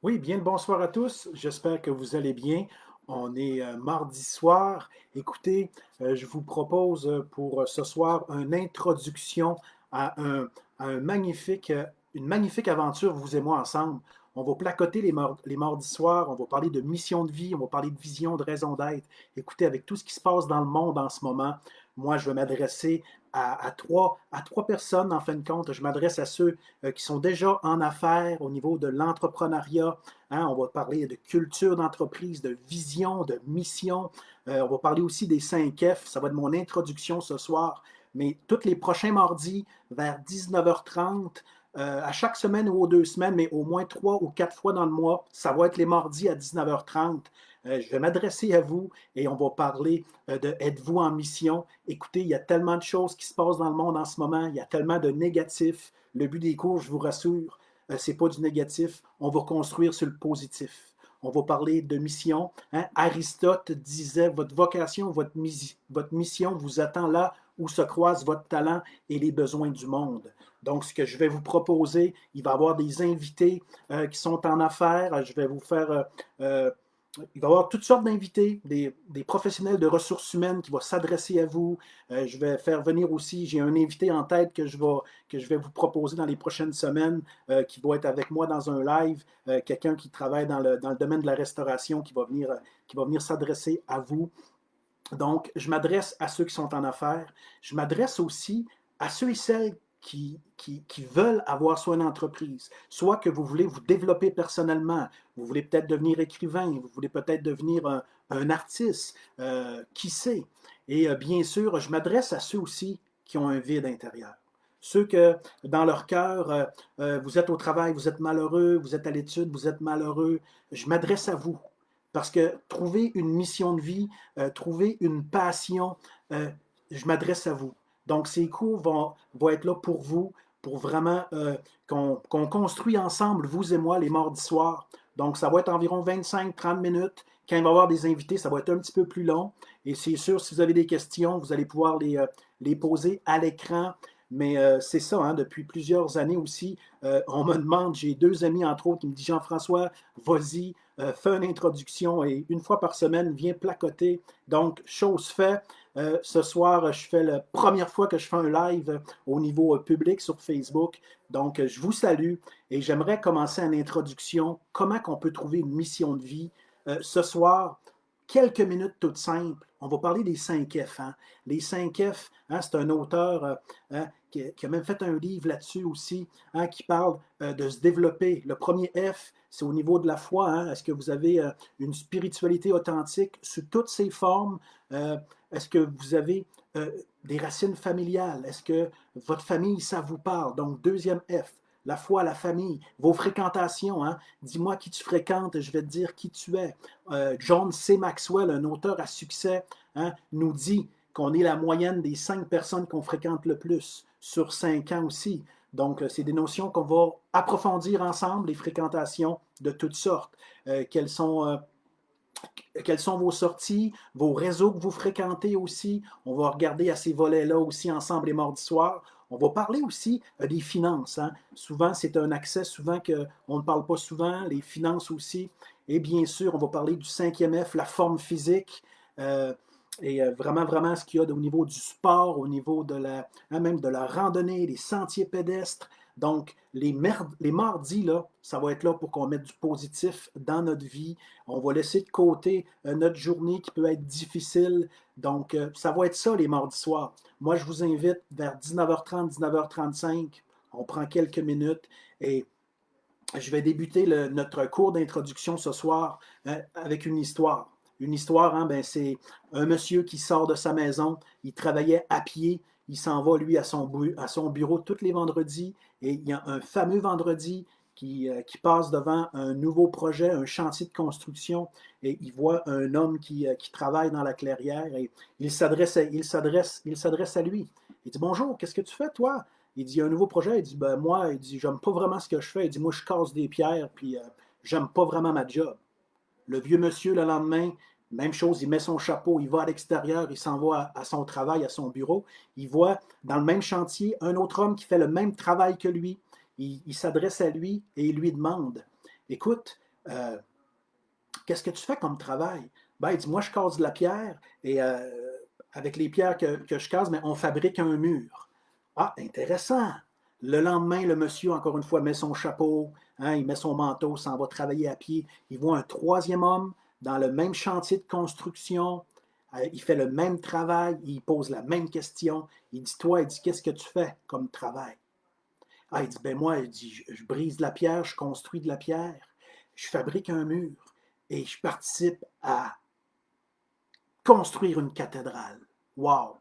Oui, bien le bonsoir à tous. J'espère que vous allez bien. On est mardi soir. Écoutez, je vous propose pour ce soir une introduction à un magnifique, une magnifique aventure, vous et moi ensemble. On va placoter les mardis soirs, on va parler de mission de vie, on va parler de vision, de raison d'être. Écoutez, avec tout ce qui se passe dans le monde en ce moment, moi, je vais m'adresser à trois personnes, en fin de compte. Je m'adresse à ceux qui sont déjà en affaires au niveau de l'entrepreneuriat. Hein, on va parler de culture d'entreprise, de vision, de mission. On va parler aussi des 5 F. Ça va être mon introduction ce soir. Mais tous les prochains mardis, vers 19h30, à chaque semaine ou aux 2 semaines, mais au moins 3 ou 4 fois dans le mois, ça va être les mardis à 19h30. Je vais m'adresser à vous et on va parler de êtes-vous en mission. Écoutez, il y a tellement de choses qui se passent dans le monde en ce moment, il y a tellement de négatifs. Le but des cours, je vous rassure, ce n'est pas du négatif, on va construire sur le positif. On va parler de mission. Hein? Aristote disait, votre vocation, votre mission vous attend là où se croisent votre talent et les besoins du monde. Donc, ce que je vais vous proposer, il va y avoir des invités qui sont en affaires. Je vais vous faire il va y avoir toutes sortes d'invités, des professionnels de ressources humaines qui vont s'adresser à vous. Je vais faire venir aussi, j'ai un invité en tête que je vais vous proposer dans les prochaines semaines, qui va être avec moi dans un live, quelqu'un qui travaille dans le domaine de la restauration qui va venir s'adresser à vous. Donc, je m'adresse à ceux qui sont en affaires. Je m'adresse aussi à ceux et celles qui veulent avoir soit une entreprise, soit que vous voulez vous développer personnellement, vous voulez peut-être devenir écrivain, vous voulez peut-être devenir un artiste, qui sait. Et bien sûr, je m'adresse à ceux aussi qui ont un vide intérieur. Ceux que dans leur cœur, vous êtes au travail, vous êtes malheureux, vous êtes à l'étude, vous êtes malheureux. Je m'adresse à vous. Parce que trouver une mission de vie, trouver une passion, je m'adresse à vous. Donc, ces cours vont être là pour vous, pour vraiment qu'on construit ensemble, vous et moi, les mardis soirs. Donc, ça va être environ 25-30 minutes. Quand il va y avoir des invités, ça va être un petit peu plus long. Et c'est sûr, si vous avez des questions, vous allez pouvoir les poser à l'écran. Mais c'est ça, hein, depuis plusieurs années aussi, on me demande, j'ai 2 amis entre autres qui me disent Jean-François, vas-y, fais une introduction et une fois par semaine, viens placoter. Donc, chose faite. Ce soir, je fais la première fois que je fais un live au niveau public sur Facebook. Donc, je vous salue et j'aimerais commencer une introduction. Comment qu'on peut trouver une mission de vie? Ce soir, quelques minutes toutes simples. On va parler des 5 F. Hein? Les 5 F, hein, c'est un auteur hein, qui a même fait un livre là-dessus aussi, hein, qui parle de se développer. Le premier F, c'est au niveau de la foi. Hein? Est-ce que vous avez une spiritualité authentique sous toutes ses formes? Est-ce que vous avez des racines familiales? Est-ce que votre famille, ça vous parle? Donc, deuxième F, la foi, la famille, vos fréquentations. Hein? Dis-moi qui tu fréquentes, je vais te dire qui tu es. John C. Maxwell, un auteur à succès, hein, nous dit qu'on est la moyenne des 5 personnes qu'on fréquente le plus sur 5 ans aussi. Donc, c'est des notions qu'on va approfondir ensemble, les fréquentations de toutes sortes. Quelles sont vos sorties, vos réseaux que vous fréquentez aussi. On va regarder à ces volets-là aussi ensemble les mardis soirs. On va parler aussi des finances. Hein. Souvent, c'est un accès souvent qu'on ne parle pas souvent, les finances aussi. Et bien sûr, on va parler du 5e F, la forme physique. Euh, et vraiment, vraiment, ce qu'il y a au niveau du sport, au niveau de hein, même de la randonnée, des sentiers pédestres. Donc, les mardis, là, ça va être là pour qu'on mette du positif dans notre vie. On va laisser de côté notre journée qui peut être difficile. Donc, ça va être ça les mardis soirs. Moi, je vous invite vers 19h30, 19h35. On prend quelques minutes et je vais débuter notre cours d'introduction ce soir avec une histoire. Une histoire, hein, ben, c'est un monsieur qui sort de sa maison, il travaillait à pied, il s'en va, lui, à son bureau tous les vendredis, et il y a un fameux vendredi qui passe devant un nouveau projet, un chantier de construction, et il voit un homme qui travaille dans la clairière, et il s'adresse à lui. Il dit, bonjour, qu'est-ce que tu fais, toi? Il dit, il y a un nouveau projet. Il dit, ben moi, il dit, j'aime pas vraiment ce que je fais. Il dit, moi, je casse des pierres, puis j'aime pas vraiment ma job. Le vieux monsieur, le lendemain, même chose, il met son chapeau, il va à l'extérieur, il s'en va à son travail, à son bureau. Il voit dans le même chantier un autre homme qui fait le même travail que lui. Il s'adresse à lui et il lui demande, écoute, Euh, Qu'est-ce que tu fais comme travail? Ben, il dit, moi, je casse de la pierre et avec les pierres que je casse, mais on fabrique un mur. Ah, intéressant. Le lendemain, le monsieur, encore une fois, met son chapeau, hein, il met son manteau, s'en va travailler à pied. Il voit un troisième homme dans le même chantier de construction. Il fait le même travail, il pose la même question. Il dit, toi, il dit, qu'est-ce que tu fais comme travail? Ah, il dit, ben moi, il dit, je brise de la pierre, je construis de la pierre, je fabrique un mur et je participe à construire une cathédrale. Wow!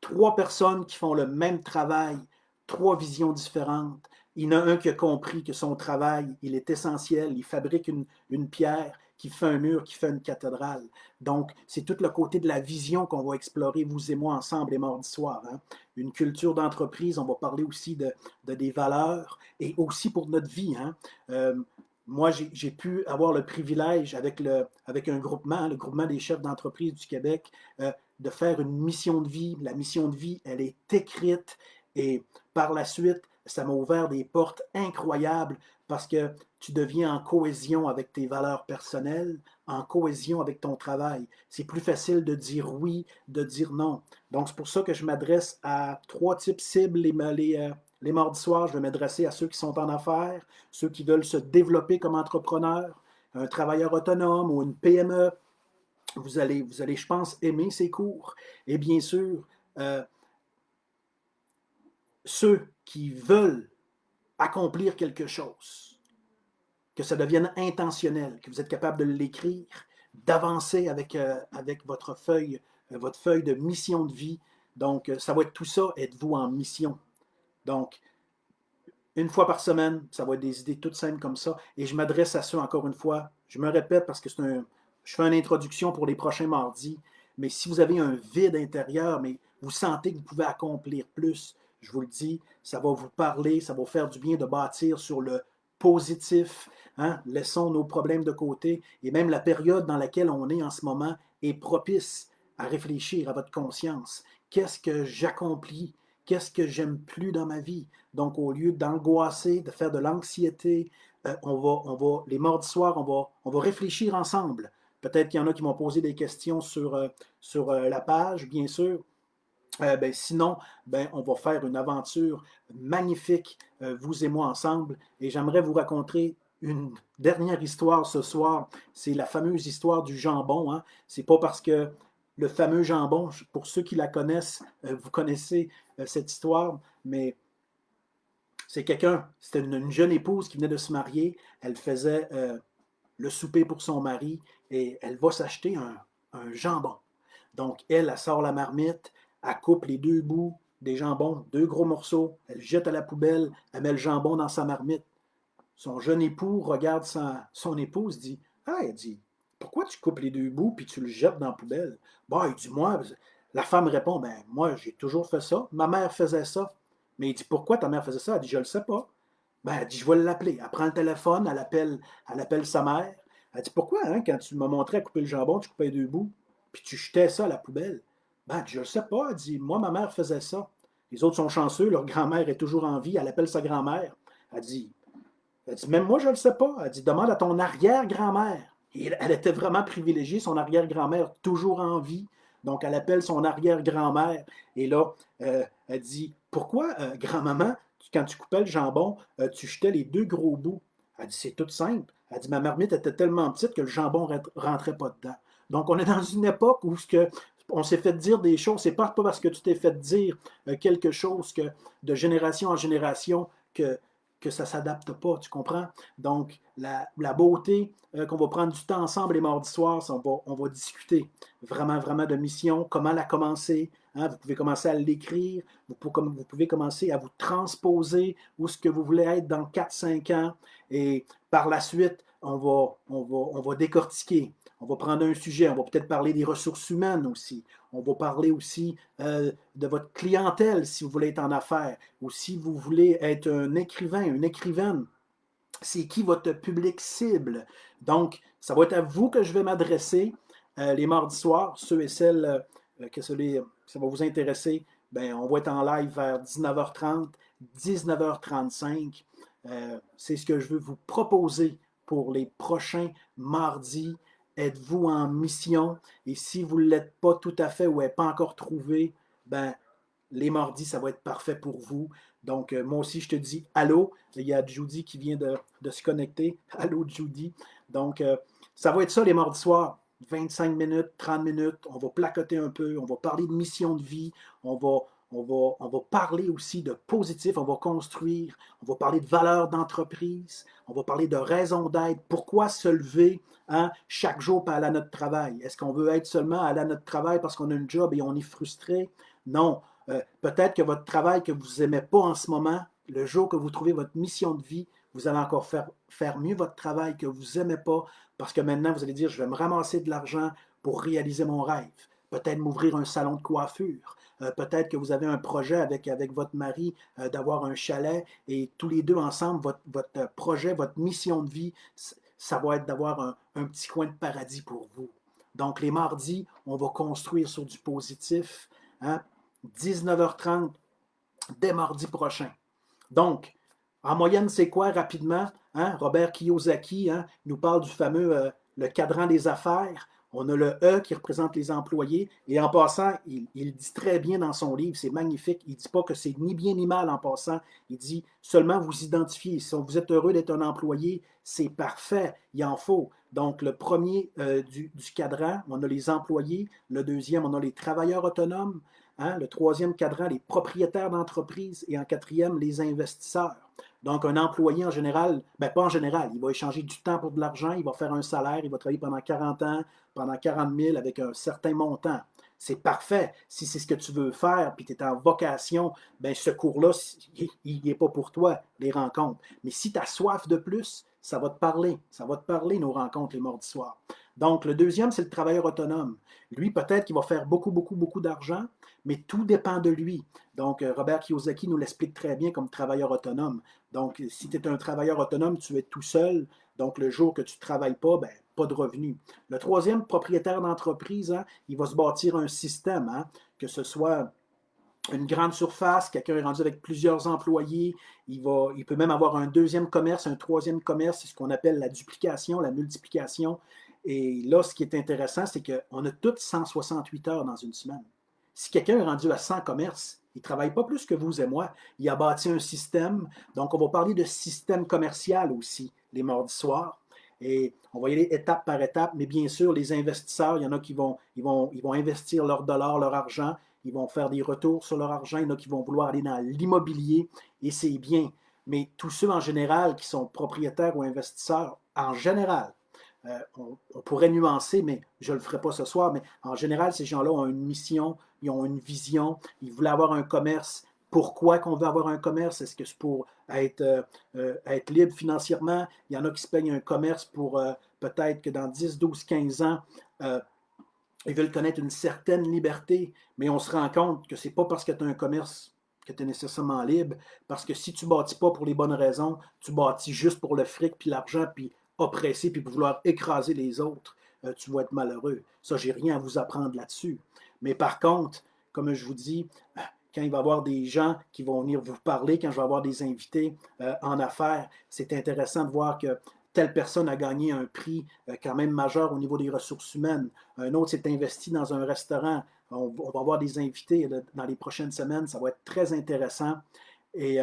Trois personnes qui font le même travail, trois visions différentes. Il y en a un qui a compris que son travail, il est essentiel. Il fabrique une pierre qui fait un mur, qui fait une cathédrale. Donc, c'est tout le côté de la vision qu'on va explorer, vous et moi, ensemble, les mardis soirs. Hein? Une culture d'entreprise, on va parler aussi de des valeurs et aussi pour notre vie. Hein? Moi, j'ai pu avoir le privilège avec un groupement, le groupement des chefs d'entreprise du Québec, de faire une mission de vie. La mission de vie, elle est écrite et par la suite, ça m'a ouvert des portes incroyables parce que tu deviens en cohésion avec tes valeurs personnelles, en cohésion avec ton travail. C'est plus facile de dire oui, de dire non. Donc, c'est pour ça que je m'adresse à trois types cibles les mardis soirs. Je vais m'adresser à ceux qui sont en affaires, ceux qui veulent se développer comme entrepreneurs, un travailleur autonome ou une PME. Vous allez, je pense, aimer ces cours. Et bien sûr, euh, ceux qui veulent accomplir quelque chose, que ça devienne intentionnel, que vous êtes capable de l'écrire, d'avancer avec votre feuille de mission de vie. Donc, ça va être tout ça, êtes-vous en mission. Donc, une fois par semaine, ça va être des idées toutes simples comme ça. Et je m'adresse à ceux, encore une fois, je me répète parce que je fais une introduction pour les prochains mardis, mais si vous avez un vide intérieur, mais vous sentez que vous pouvez accomplir plus, je vous le dis, ça va vous parler, ça va vous faire du bien de bâtir sur le positif. Hein? Laissons nos problèmes de côté. Et même la période dans laquelle on est en ce moment est propice à réfléchir à votre conscience. Qu'est-ce que j'accomplis? Qu'est-ce que j'aime plus dans ma vie? Donc, au lieu d'angoisser, de faire de l'anxiété, les mardis soirs, on va réfléchir ensemble. Peut-être qu'il y en a qui m'ont posé des questions sur la page, bien sûr. Sinon, on va faire une aventure magnifique, vous et moi ensemble. Et j'aimerais vous raconter une dernière histoire ce soir. C'est la fameuse histoire du jambon. Hein. C'est pas parce que le fameux jambon, pour ceux qui la connaissent, vous connaissez cette histoire, mais c'était une jeune épouse qui venait de se marier. Elle faisait le souper pour son mari et elle va s'acheter un jambon. Donc, elle sort la marmite, elle coupe les deux bouts des jambons, deux gros morceaux, elle jette à la poubelle, elle met le jambon dans sa marmite. Son jeune époux regarde son épouse, dit, ah, elle dit, pourquoi tu coupes les deux bouts puis tu le jettes dans la poubelle? Bon, il dit, moi, la femme répond, ben, moi, j'ai toujours fait ça. Ma mère faisait ça. Mais il dit, pourquoi ta mère faisait ça? Elle dit, je ne le sais pas. Ben, elle dit, je vais l'appeler. Elle prend le téléphone, elle appelle sa mère. Elle dit, pourquoi, hein, quand tu m'as montré à couper le jambon, tu coupais les deux bouts, puis tu jetais ça à la poubelle? Ben, elle dit, je ne le sais pas. Elle dit, moi, ma mère faisait ça. Les autres sont chanceux, leur grand-mère est toujours en vie. Elle appelle sa grand-mère. Elle dit, même moi, je ne le sais pas. Elle dit, demande à ton arrière-grand-mère. Et elle était vraiment privilégiée, son arrière-grand-mère, toujours en vie. Donc, elle appelle son arrière-grand-mère. Et là, elle dit, pourquoi, grand-maman, quand tu coupais le jambon, tu jetais les deux gros bouts? Elle dit, c'est tout simple. Elle dit, ma marmite était tellement petite que le jambon ne rentrait pas dedans. Donc, on est dans une époque où on s'est fait dire des choses. C'est pas parce que tu t'es fait dire quelque chose que de génération en génération que ça ne s'adapte pas, tu comprends? Donc, la beauté, qu'on va prendre du temps ensemble les mardis soirs, on va discuter vraiment, vraiment de mission, comment la commencer. Hein? Vous pouvez commencer à l'écrire, vous pouvez commencer à vous transposer où ce que vous voulez être dans 4-5 ans. Et par la suite, on va décortiquer. On va prendre un sujet, on va peut-être parler des ressources humaines aussi. On va parler aussi de votre clientèle si vous voulez être en affaires ou si vous voulez être un écrivain, une écrivaine. C'est qui votre public cible? Donc, ça va être à vous que je vais m'adresser les mardis soirs, ceux et celles que ça va vous intéresser. On va être en live vers 19h30, 19h35. C'est ce que je veux vous proposer pour les prochains mardis. Êtes-vous en mission? Et si vous ne l'êtes pas tout à fait ou pas encore trouvé, ben, les mardis, ça va être parfait pour vous. Donc, moi aussi, je te dis allô. Il y a Judy qui vient de se connecter. Allô, Judy. Donc, ça va être ça les mardis soirs. 25 minutes, 30 minutes. On va placoter un peu. On va parler de mission de vie. On va parler aussi de positif. On va construire. On va parler de valeurs d'entreprise. On va parler de raison d'être. Pourquoi se lever chaque jour pour aller à notre travail? Est-ce qu'on veut être seulement aller à notre travail parce qu'on a un job et on est frustré? Non. Peut-être que votre travail que vous n'aimez pas en ce moment, le jour que vous trouvez votre mission de vie, vous allez encore faire mieux votre travail que vous n'aimez pas parce que maintenant, vous allez dire, je vais me ramasser de l'argent pour réaliser mon rêve. Peut-être m'ouvrir un salon de coiffure. Peut-être que vous avez un projet avec votre mari d'avoir un chalet et tous les deux ensemble, votre projet, votre mission de vie, ça va être d'avoir un petit coin de paradis pour vous. Donc, les mardis, on va construire sur du positif. 19h30 dès mardi prochain. Donc, en moyenne, c'est quoi rapidement? Robert Kiyosaki nous parle du fameux le cadran des affaires. On a le E qui représente les employés. Et en passant, il dit très bien dans son livre, c'est magnifique, il ne dit pas que c'est ni bien ni mal en passant. Il dit seulement vous identifiez. Si vous êtes heureux d'être un employé, c'est parfait, il en faut. Donc, le premier du cadran, on a les employés. Le deuxième, on a les travailleurs autonomes. Le troisième cadran, les propriétaires d'entreprise. Et en quatrième, les investisseurs. Donc, un employé en général, pas en général, il va échanger du temps pour de l'argent, il va faire un salaire, il va travailler pendant 40 ans, pendant 40 000 avec un certain montant. C'est parfait. Si c'est ce que tu veux faire, puis tu es en vocation, ce cours-là, il n'est pas pour toi, les rencontres. Mais si tu as soif de plus, ça va te parler. Ça va te parler, nos rencontres les mardis soirs. Donc, le deuxième, c'est le travailleur autonome. Lui, peut-être qu'il va faire beaucoup, beaucoup, beaucoup d'argent, mais tout dépend de lui. Donc, Robert Kiyosaki nous l'explique très bien comme travailleur autonome. Donc, si tu es un travailleur autonome, tu es tout seul. Donc, le jour que tu ne travailles pas, pas de revenus. Le troisième, propriétaire d'entreprise, il va se bâtir un système, que ce soit une grande surface, quelqu'un est rendu avec plusieurs employés, il peut même avoir un deuxième commerce, un troisième commerce, c'est ce qu'on appelle la duplication, la multiplication. Et là, ce qui est intéressant, c'est qu'on a toutes 168 heures dans une semaine. Si quelqu'un est rendu à 100 commerces, il ne travaille pas plus que vous et moi. Il a bâti un système. Donc, on va parler de système commercial aussi, les mardis soirs. Et on va y aller étape par étape, mais bien sûr, les investisseurs, il y en a qui vont investir leur dollar, leur argent, ils vont faire des retours sur leur argent, il y en a qui vont vouloir aller dans l'immobilier, et c'est bien. Mais tous ceux en général qui sont propriétaires ou investisseurs, en général, on pourrait nuancer, mais je ne le ferai pas ce soir, mais en général, ces gens-là ont une mission, ils ont une vision, ils voulaient avoir un commerce. Pourquoi qu'on veut avoir un commerce? Est-ce que c'est pour être libre financièrement? Il y en a qui se peignent un commerce pour peut-être que dans 10, 12, 15 ans, ils veulent connaître une certaine liberté, mais on se rend compte que ce n'est pas parce que tu as un commerce que tu es nécessairement libre, parce que si tu ne bâtis pas pour les bonnes raisons, tu bâtis juste pour le fric, puis l'argent, puis oppresser, puis pour vouloir écraser les autres, tu vas être malheureux. Ça, j'ai rien à vous apprendre là-dessus. Mais par contre, comme je vous dis, quand il va y avoir des gens qui vont venir vous parler, quand je vais avoir des invités en affaires, c'est intéressant de voir que telle personne a gagné un prix quand même majeur au niveau des ressources humaines. Un autre s'est investi dans un restaurant. On va avoir des invités dans les prochaines semaines. Ça va être très intéressant. Et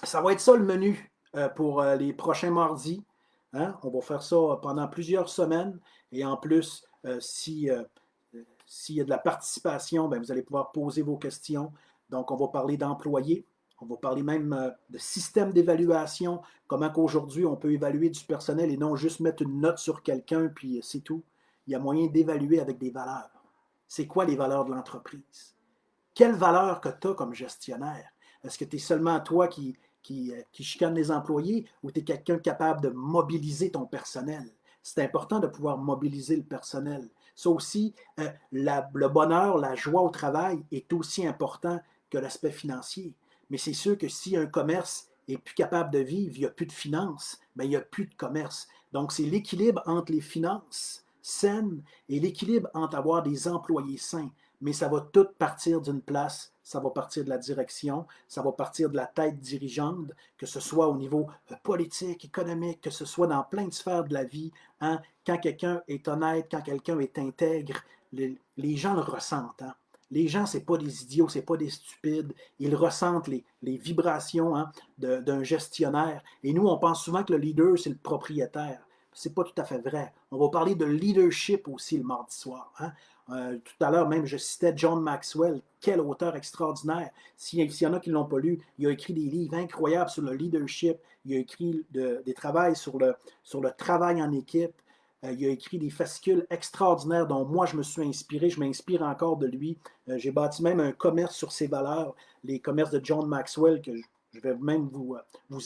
ça va être ça le menu pour les prochains mardis. On va faire ça pendant plusieurs semaines. Et en plus, s'il y a de la participation, vous allez pouvoir poser vos questions. Donc, on va parler d'employés. On va parler même de système d'évaluation, comment qu'aujourd'hui on peut évaluer du personnel et non juste mettre une note sur quelqu'un, puis c'est tout. Il y a moyen d'évaluer avec des valeurs. C'est quoi les valeurs de l'entreprise? Quelles valeurs que tu as comme gestionnaire? Est-ce que tu es seulement toi qui chicane les employés ou tu es quelqu'un capable de mobiliser ton personnel? C'est important de pouvoir mobiliser le personnel. Ça aussi, le bonheur, la joie au travail est aussi important que l'aspect financier. Mais c'est sûr que si un commerce est plus capable de vivre, il n'y a plus de finances, il n'y a plus de commerce. Donc, c'est l'équilibre entre les finances saines et l'équilibre entre avoir des employés sains. mais ça va tout partir d'une place, ça va partir de la direction, ça va partir de la tête dirigeante, que ce soit au niveau politique, économique, que ce soit dans plein de sphères de la vie. Hein. Quand quelqu'un est honnête, quand quelqu'un est intègre, les gens le ressentent. Hein. Les gens, ce n'est pas des idiots, ce n'est pas des stupides. Ils ressentent les vibrations hein, d'un gestionnaire. Et nous, on pense souvent que le leader, c'est le propriétaire. Ce n'est pas tout à fait vrai. On va parler de leadership aussi le mardi soir. Hein. Tout à l'heure, même, je citais John Maxwell. Quel auteur extraordinaire. S'il y en a qui ne l'ont pas lu, il a écrit des livres incroyables sur le leadership. Il a écrit des travaux sur le travail en équipe. Il a écrit des fascicules extraordinaires dont moi je me suis inspiré, je m'inspire encore de lui. J'ai bâti même un commerce sur ses valeurs, les commerces de John Maxwell, que je vais même vous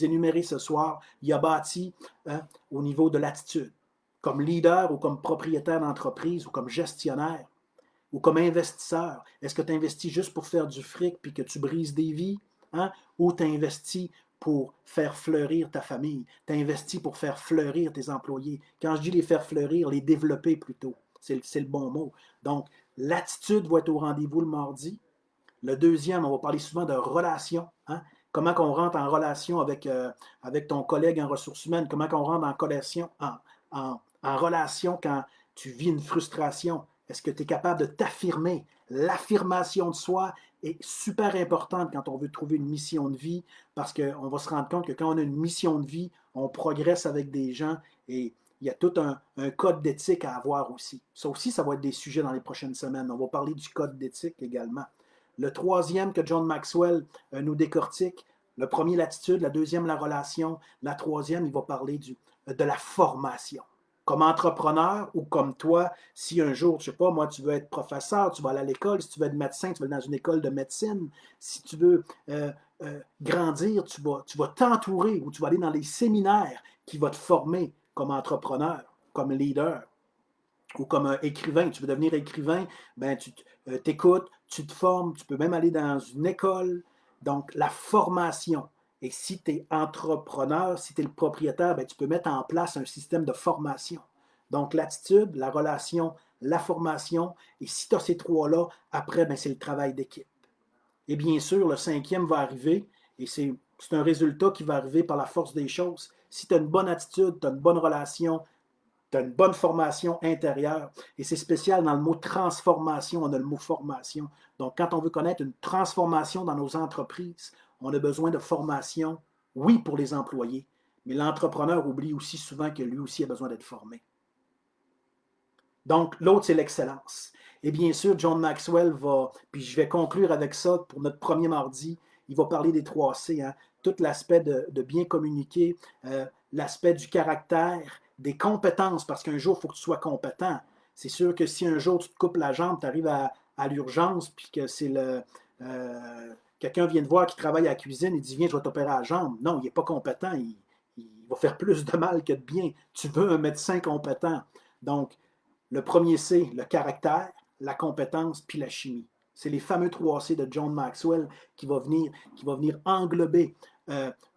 énumérer ce soir. Il a bâti hein, au niveau de l'attitude, comme leader ou comme propriétaire d'entreprise ou comme gestionnaire ou comme investisseur. Est-ce que tu investis juste pour faire du fric puis que tu brises des vies? Hein? Ou tu investis pour faire fleurir ta famille. Tu investis pour faire fleurir tes employés. Quand je dis les faire fleurir, les développer plutôt. C'est le bon mot. Donc, l'attitude va être au rendez-vous le mardi. Le deuxième, on va parler souvent de relations. Hein? Comment on rentre en relation avec ton collègue en ressources humaines. Comment on rentre en relation quand tu vis une frustration. Est-ce que tu es capable de t'affirmer? L'affirmation de soi est super importante quand on veut trouver une mission de vie parce qu'on va se rendre compte que quand on a une mission de vie, on progresse avec des gens et il y a tout un code d'éthique à avoir aussi. Ça aussi, ça va être des sujets dans les prochaines semaines. On va parler du code d'éthique également. Le troisième que John Maxwell nous décortique, le premier, l'attitude, la deuxième, la relation, la troisième, il va parler de la formation. Comme entrepreneur ou comme toi, si un jour, je ne sais pas, moi, tu veux être professeur, tu vas aller à l'école, si tu veux être médecin, tu vas aller dans une école de médecine, si tu veux grandir, tu vas t'entourer ou tu vas aller dans les séminaires qui vont te former comme entrepreneur, comme leader ou comme écrivain. Tu veux devenir écrivain, ben, tu t'écoutes, tu te formes, tu peux même aller dans une école. Donc, la formation. Et si tu es entrepreneur, si tu es le propriétaire, ben, tu peux mettre en place un système de formation. Donc, l'attitude, la relation, la formation. Et si tu as ces trois-là, après, ben, c'est le travail d'équipe. Et bien sûr, le cinquième va arriver, et c'est un résultat qui va arriver par la force des choses. Si tu as une bonne attitude, tu as une bonne relation, tu as une bonne formation intérieure. Et c'est spécial dans le mot transformation, on a le mot formation. Donc, quand on veut connaître une transformation dans nos entreprises, on a besoin de formation, oui, pour les employés, mais l'entrepreneur oublie aussi souvent que lui aussi a besoin d'être formé. Donc, l'autre, c'est l'excellence. Et bien sûr, John Maxwell va, puis je vais conclure avec ça pour notre premier mardi, il va parler des 3C, hein, tout l'aspect de bien communiquer, l'aspect du caractère, des compétences, parce qu'un jour, il faut que tu sois compétent. C'est sûr que si un jour tu te coupes la jambe, tu arrives à l'urgence, puis que c'est quelqu'un vient te voir qui travaille à la cuisine, il dit viens, je vais t'opérer à la jambe. Non, il n'est pas compétent, il va faire plus de mal que de bien. Tu veux un médecin compétent. Donc, le premier C, le caractère, la compétence, puis la chimie. C'est les fameux 3C de John Maxwell qui va venir englober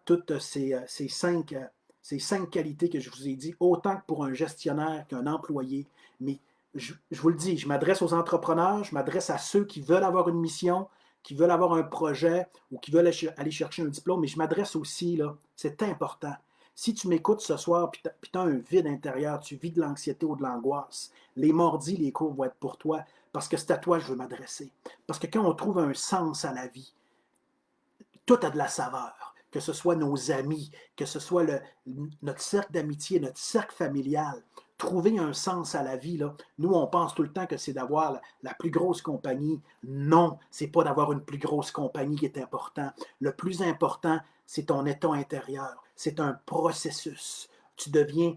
toutes ces cinq qualités que je vous ai dit, autant que pour un gestionnaire qu'un employé. Mais je vous le dis, je m'adresse aux entrepreneurs, je m'adresse à ceux qui veulent avoir une mission, qui veulent avoir un projet ou qui veulent aller chercher un diplôme, mais je m'adresse aussi, là, c'est important. Si tu m'écoutes ce soir et tu as un vide intérieur, tu vis de l'anxiété ou de l'angoisse, les mardis, les cours vont être pour toi parce que c'est à toi que je veux m'adresser. Parce que quand on trouve un sens à la vie, tout a de la saveur. Que ce soit nos amis, que ce soit notre cercle d'amitié, notre cercle familial. Trouver un sens à la vie, là, nous, on pense tout le temps que c'est d'avoir la plus grosse compagnie. Non, c'est pas d'avoir une plus grosse compagnie qui est important. Le plus important, c'est ton état intérieur. C'est un processus. Tu deviens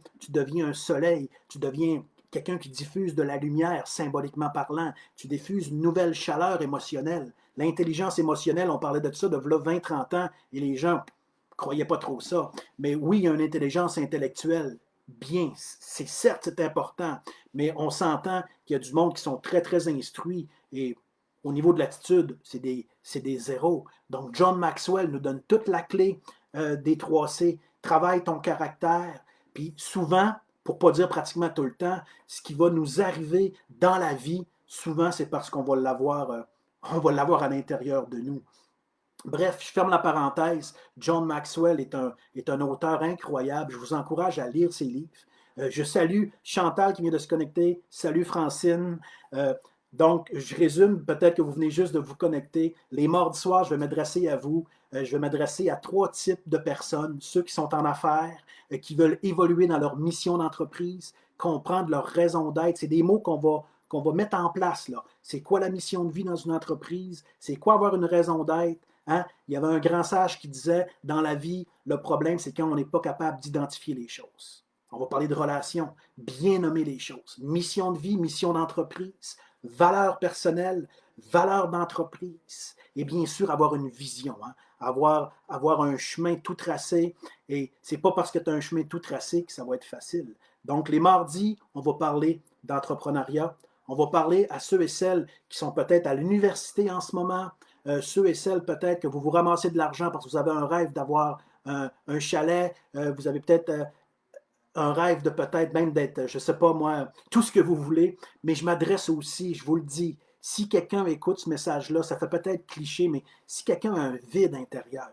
un soleil, tu deviens quelqu'un qui diffuse de la lumière, symboliquement parlant. Tu diffuses une nouvelle chaleur émotionnelle. L'intelligence émotionnelle, on parlait de ça de 20-30 ans, et les gens ne croyaient pas trop ça. Mais oui, il y a une intelligence intellectuelle. Bien, c'est certes, c'est important, mais on s'entend qu'il y a du monde qui sont très, très instruits, et au niveau de l'attitude, c'est des zéros. Donc, John Maxwell nous donne toute la clé des 3C. Travaille ton caractère, puis souvent, pour ne pas dire pratiquement tout le temps, ce qui va nous arriver dans la vie, souvent c'est parce on va l'avoir à l'intérieur de nous. Bref, je ferme la parenthèse. John Maxwell est un auteur incroyable. Je vous encourage à lire ses livres. Je salue Chantal qui vient de se connecter. Salut Francine. Donc, je résume, peut-être que vous venez juste de vous connecter. Les mardis soirs, je vais m'adresser à vous. Je vais m'adresser à 3 types de personnes. Ceux qui sont en affaires, qui veulent évoluer dans leur mission d'entreprise, comprendre leur raison d'être. C'est des mots qu'on va mettre en place, là. C'est quoi la mission de vie dans une entreprise? C'est quoi avoir une raison d'être? Hein? Il y avait un grand sage qui disait, dans la vie, le problème, c'est quand on n'est pas capable d'identifier les choses. On va parler de relations, bien nommer les choses. Mission de vie, mission d'entreprise, valeurs personnelles, valeurs d'entreprise. Et bien sûr, avoir une vision, hein? Avoir un chemin tout tracé. Et c'est pas parce que tu as un chemin tout tracé que ça va être facile. Donc, les mardis, on va parler d'entrepreneuriat. On va parler à ceux et celles qui sont peut-être à l'université en ce moment, ceux et celles peut-être que vous vous ramassez de l'argent parce que vous avez un rêve d'avoir un chalet, vous avez peut-être un rêve de peut-être même d'être, je ne sais pas moi, tout ce que vous voulez, mais je m'adresse aussi, je vous le dis, si quelqu'un écoute ce message-là, ça fait peut-être cliché, mais si quelqu'un a un vide intérieur,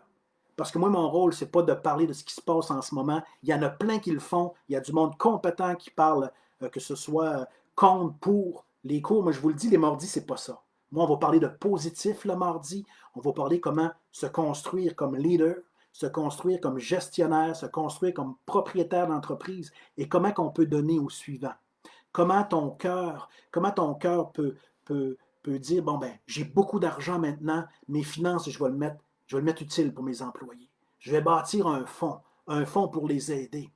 parce que moi, mon rôle, ce n'est pas de parler de ce qui se passe en ce moment. Il y en a plein qui le font. Il y a du monde compétent qui parle, que ce soit contre, pour les cours. Moi, je vous le dis, les mardis, c'est pas ça. Moi, on va parler de positif le mardi. On va parler comment se construire comme leader, se construire comme gestionnaire, se construire comme propriétaire d'entreprise et comment qu'on peut donner au suivant. Comment ton cœur peut dire, bon, ben, j'ai beaucoup d'argent maintenant, mes finances, je vais le mettre utile pour mes employés. Je vais bâtir un fonds pour les aider.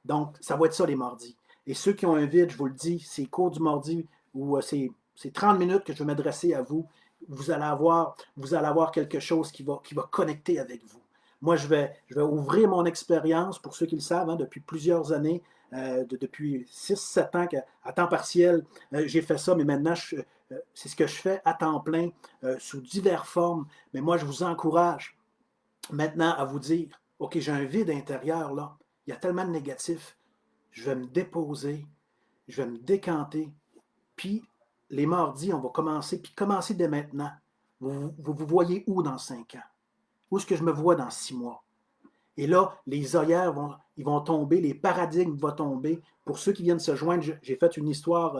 Donc, ça va être ça les mardis. Et ceux qui ont un vide, je vous le dis, ces cours du mardi ou ces 30 minutes que je vais m'adresser à vous, vous allez avoir quelque chose qui va connecter avec vous. Moi, je vais ouvrir mon expérience, pour ceux qui le savent, hein, depuis plusieurs années, depuis 6-7 ans à temps partiel, j'ai fait ça, mais maintenant, c'est ce que je fais à temps plein, sous diverses formes. Mais moi, je vous encourage maintenant à vous dire, OK, j'ai un vide intérieur, là. Il y a tellement de négatifs. Je vais me déposer, je vais me décanter. Puis, les mardis, on va commencer, puis commencer dès maintenant. Vous voyez où dans 5 ans? Où est-ce que je me vois dans 6 mois? Et là, les œillères ils vont tomber, les paradigmes vont tomber. Pour ceux qui viennent se joindre, j'ai fait une histoire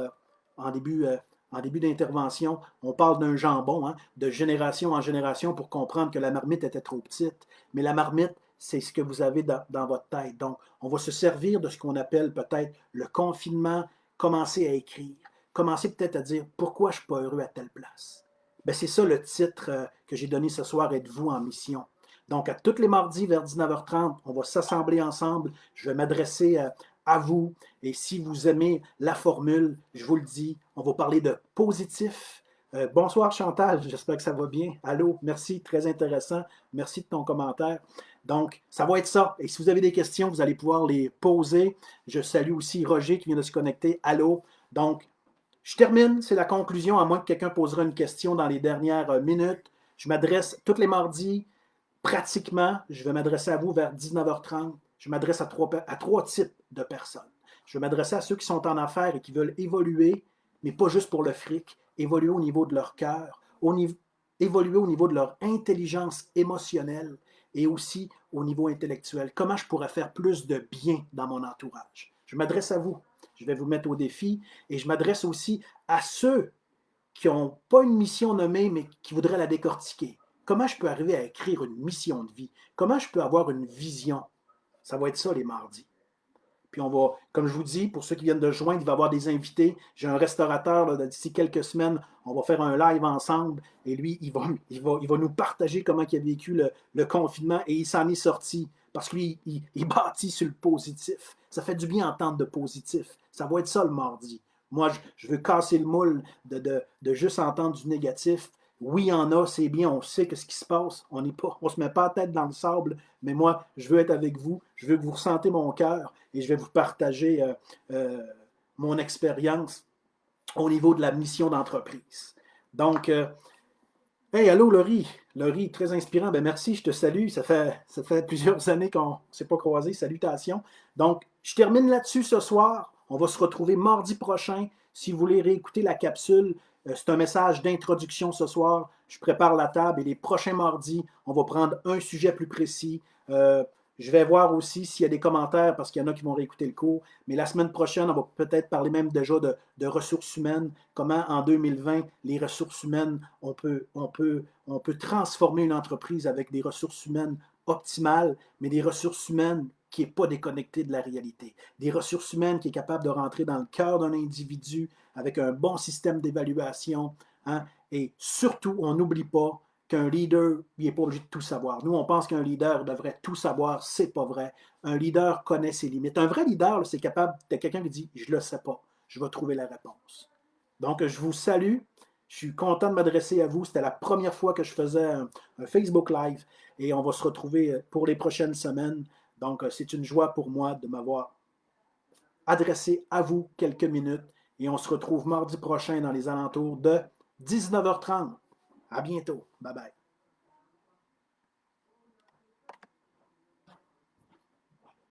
en début, en début d'intervention. On parle d'un jambon, hein, de génération en génération pour comprendre que la marmite était trop petite. Mais la marmite, c'est ce que vous avez dans votre tête. Donc, on va se servir de ce qu'on appelle peut-être le confinement, commencer à écrire, commencer peut-être à dire pourquoi je ne suis pas heureux à telle place. Ben, c'est ça le titre que j'ai donné ce soir, Êtes-vous en mission? Donc, à tous les mardis vers 19h30, on va s'assembler ensemble. Je vais m'adresser à vous. Et si vous aimez la formule, je vous le dis, on va parler de positif. Bonsoir Chantal, j'espère que ça va bien. Allô, merci, très intéressant. Merci de ton commentaire. Donc, ça va être ça. Et si vous avez des questions, vous allez pouvoir les poser. Je salue aussi Roger qui vient de se connecter. Allô. Donc, je termine, c'est la conclusion, à moins que quelqu'un posera une question dans les dernières minutes. Je m'adresse tous les mardis, pratiquement, je vais m'adresser à vous vers 19h30. Je m'adresse à trois types de personnes. Je vais m'adresser à ceux qui sont en affaires et qui veulent évoluer, mais pas juste pour le fric, évoluer au niveau de leur cœur, évoluer au niveau de leur intelligence émotionnelle et aussi au niveau intellectuel. Comment je pourrais faire plus de bien dans mon entourage? Je m'adresse à vous. Je vais vous mettre au défi et je m'adresse aussi à ceux qui n'ont pas une mission nommée, mais qui voudraient la décortiquer. Comment je peux arriver à écrire une mission de vie? Comment je peux avoir une vision? Ça va être ça les mardis. Puis on va, comme je vous dis, pour ceux qui viennent de joindre, il va y avoir des invités. J'ai un restaurateur, d'ici quelques semaines, on va faire un live ensemble. Et lui, il va nous partager comment il a vécu le confinement et il s'en est sorti. Parce que lui, il bâtit sur le positif. Ça fait du bien entendre de positif. Ça va être ça le mardi. Moi, je veux casser le moule de juste entendre du négatif. Oui, il y en a, c'est bien, on sait que ce qui se passe, on ne se met pas la tête dans le sable, mais moi, je veux être avec vous, je veux que vous ressentez mon cœur et je vais vous partager mon expérience au niveau de la mission d'entreprise. Donc, hey, allô Laurie, Laurie, très inspirant, ben merci, je te salue, ça fait plusieurs années qu'on ne s'est pas croisés, salutations. Donc, je termine là-dessus ce soir, on va se retrouver mardi prochain. Si vous voulez réécouter la capsule, C'est un message d'introduction ce soir. Je prépare la table et les prochains mardis, on va prendre un sujet plus précis. Je vais voir aussi s'il y a des commentaires parce qu'il y en a qui vont réécouter le cours. Mais la semaine prochaine, on va peut-être parler même déjà de ressources humaines. Comment en 2020, les ressources humaines, on peut transformer une entreprise avec des ressources humaines optimales, mais des ressources humaines qui n'est pas déconnectée de la réalité. Des ressources humaines qui est capable de rentrer dans le cœur d'un individu avec un bon système d'évaluation. Hein, et surtout, on n'oublie pas qu'un leader, il n'est pas obligé de tout savoir. Nous, on pense qu'un leader devrait tout savoir. C'est pas vrai. Un leader connaît ses limites. Un vrai leader, c'est capable de quelqu'un qui dit « je ne le sais pas, je vais trouver la réponse ». Donc, je vous salue. Je suis content de m'adresser à vous. C'était la première fois que je faisais un Facebook Live et on va se retrouver pour les prochaines semaines. Donc, c'est une joie pour moi de m'avoir adressé à vous quelques minutes et on se retrouve mardi prochain dans les alentours de 19h30. À bientôt. Bye bye.